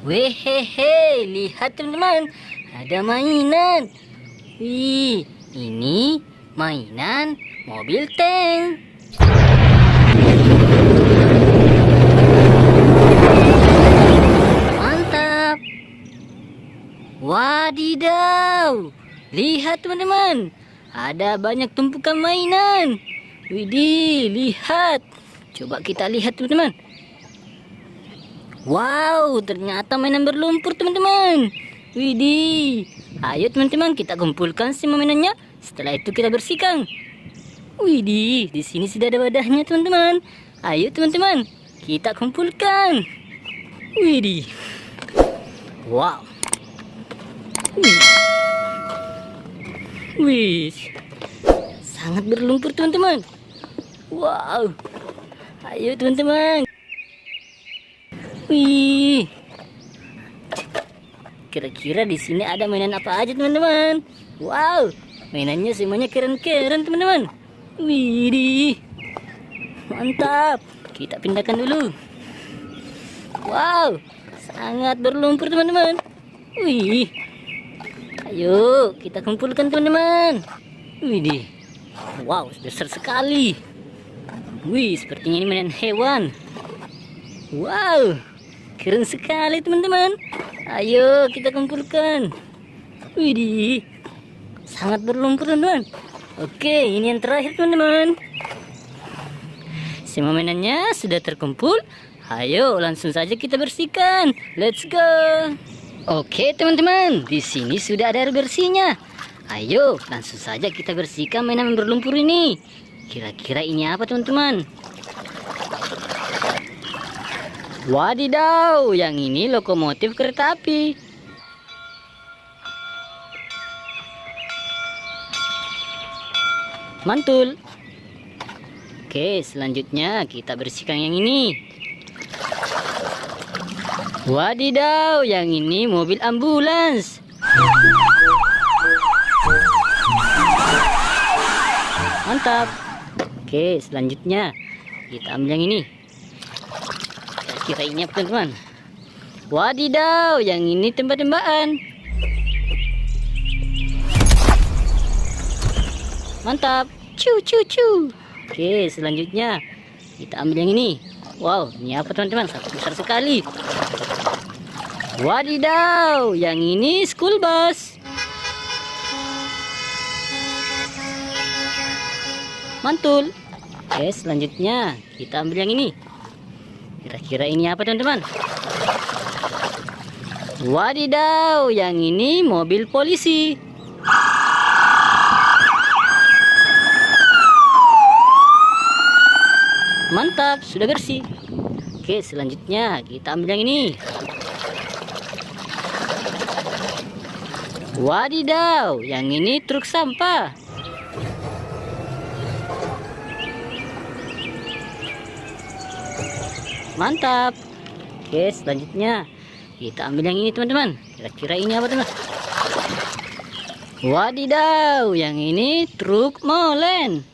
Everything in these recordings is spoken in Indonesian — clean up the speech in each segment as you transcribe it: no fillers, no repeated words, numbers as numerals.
Wehehe, lihat teman-teman, ada mainan. Wih, ini mainan mobil tank. Mantap. Wadidaw, lihat teman-teman, ada banyak tumpukan mainan. Widih, lihat. Coba kita lihat teman-teman. Wow, ternyata mainan berlumpur teman-teman. Widih. Ayo teman-teman, kita kumpulkan semua mainannya. Setelah itu kita bersihkan. Widih, di sini sudah ada wadahnya teman-teman. Ayo teman-teman, kita kumpulkan. Widih. Wow. Wih. Sangat berlumpur teman-teman. Wow. Ayo teman-teman. Wih. Kira-kira di sini ada mainan apa aja teman-teman? Wow, mainannya semuanya keren-keren teman-teman. Wih, mantap. Kita pindahkan dulu. Wow, sangat berlumpur teman-teman. Wih, ayo kita kumpulkan teman-teman. Wih, wow, besar sekali. Wih, sepertinya ini mainan hewan. Wow, keren sekali teman-teman. Ayo kita kumpulkan. Widih, sangat berlumpur teman-teman. Oke, ini yang terakhir teman-teman. Semua mainannya sudah terkumpul. Ayo langsung saja kita bersihkan. Let's go. Oke teman-teman, di sini sudah ada air bersihnya. Ayo langsung saja kita bersihkan mainan berlumpur ini. Kira-kira ini apa teman-teman? Wadidaw, yang ini lokomotif kereta api. Mantul. Oke, selanjutnya kita bersihkan yang ini. Wadidaw, yang ini mobil ambulans. Mantap. Oke, selanjutnya kita ambil yang ini. Kira ini apa teman-teman? Wadidaw, yang ini tembak-tembakan. Mantap. Cu cu cu. Oke, selanjutnya kita ambil yang ini. Wow, ini apa teman-teman? Sangat besar sekali. Wadidaw, yang ini school bus. Mantul. Oke, selanjutnya kita ambil yang ini. Kira-kira ini apa teman-teman? Wadidaw, yang ini mobil polisi. Mantap, sudah bersih. Oke, selanjutnya kita ambil yang ini. Wadidaw, yang ini truk sampah. Mantap. Oke, selanjutnya kita ambil yang ini teman-teman. Kira-kira ini apa teman? Wadidaw, yang ini truk molen.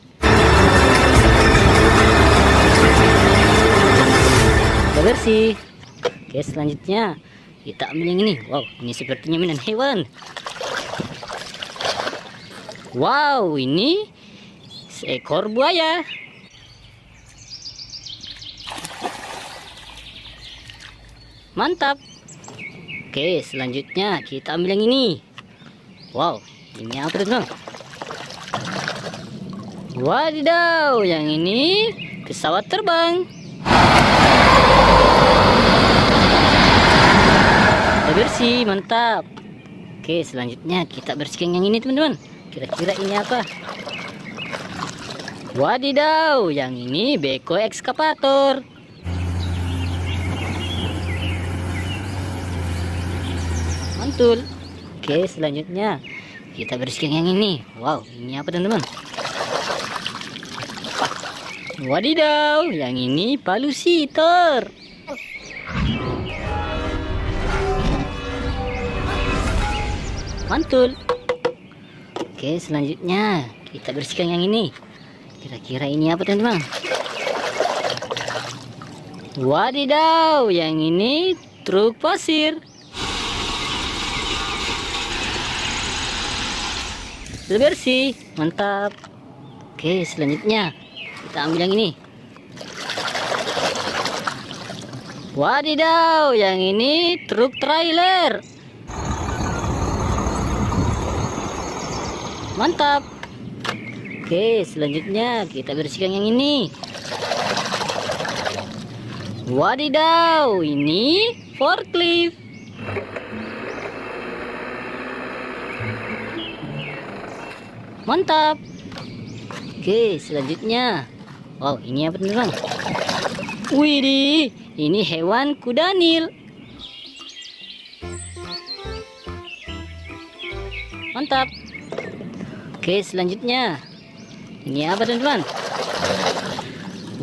Sudah bersih. Oke, selanjutnya kita ambil yang ini. Wow, ini sepertinya mainan hewan. Wow, ini seekor buaya. Mantap. Oke, selanjutnya kita ambil yang ini. Wow, ini apa teman? Wadidaw, yang ini pesawat terbang. Udah bersih, mantap. Oke, selanjutnya kita bersihkan yang ini teman-teman. Kira-kira ini apa? Wadidaw, yang ini beko ekskavator. Mantul. Oke, selanjutnya kita bersihkan yang ini. Wow, ini apa teman-teman? Wadidaw, yang ini palusitor. Mantul. Oke, selanjutnya kita bersihkan yang ini. Kira-kira ini apa teman-teman? Wadidaw, yang ini truk pasir. Sudah bersih, mantap. Oke, selanjutnya kita ambil yang ini. Wadidaw, yang ini truk trailer. Mantap. Oke, selanjutnya kita bersihkan yang ini. Wadidaw, ini forklift. Mantap. Oke, selanjutnya. Wow, ini apa teman-teman? Widih, ini hewan kuda Nil. Mantap. Oke, selanjutnya. Ini apa teman-teman?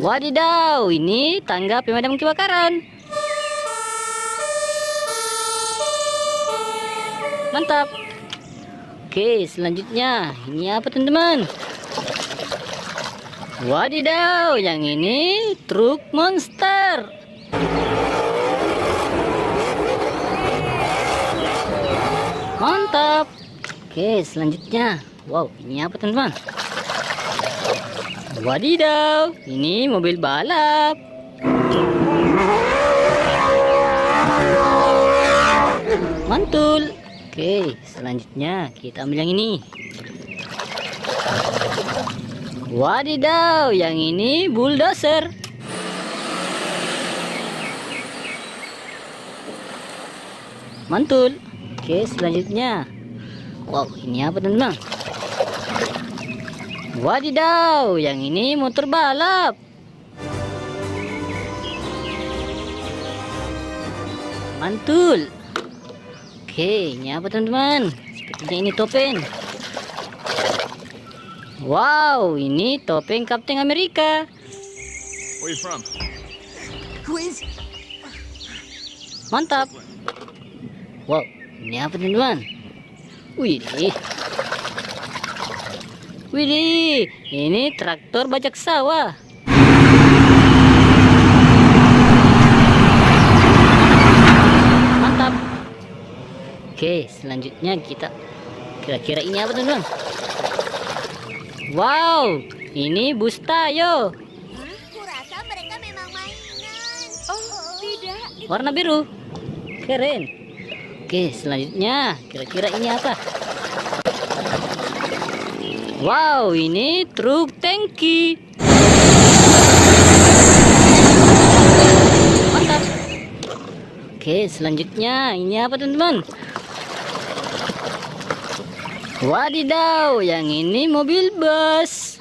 Wadidaw, ini tangga pemadam kebakaran. Mantap. Oke, selanjutnya ini apa teman-teman? Wadidaw, yang ini truk monster. Mantap. Oke, selanjutnya. Wow, ini apa teman-teman? Wadidaw, ini mobil balap. Mantul. Oke, selanjutnya kita ambil yang ini. Wadidaw, yang ini bulldozer. Mantul. Oke, selanjutnya. Wow, ini apa teman-teman? Wadidaw, yang ini motor balap. Mantul. Oke, ini apa teman-teman? Sepertinya ini topeng. Wow, ini topeng Kapten Amerika. Where you from? Quiz. Mantap. Wow, ini apa teman-teman? Widih. Widih, ini traktor bajak sawah. Mantap. Oke, selanjutnya kita kira-kira ini apa teman-teman? Wow, ini bus Tayo. Kurasa mereka memang mainan. Oh, tidak. Warna biru. Keren. Oke, selanjutnya kira-kira ini apa? Wow, ini truk tangki. Mantap. Oke, selanjutnya ini apa teman-teman? Wadidaw, yang ini mobil bus.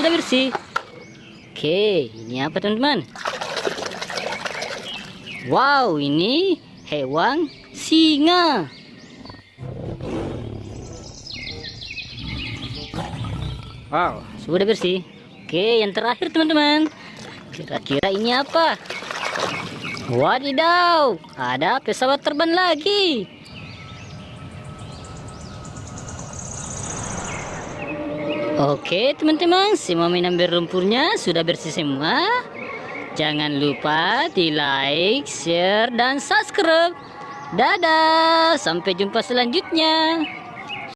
Sudah bersih. Oke, ini apa teman-teman? Wow, ini hewan singa. Wow, sudah bersih. Oke, yang terakhir teman-teman. Kira-kira ini apa? Wadidaw, ada pesawat terbang lagi. Oke teman-teman, semua mainan berlumpurnya sudah bersih semua. Jangan lupa di like, share, dan subscribe. Dadah, sampai jumpa selanjutnya.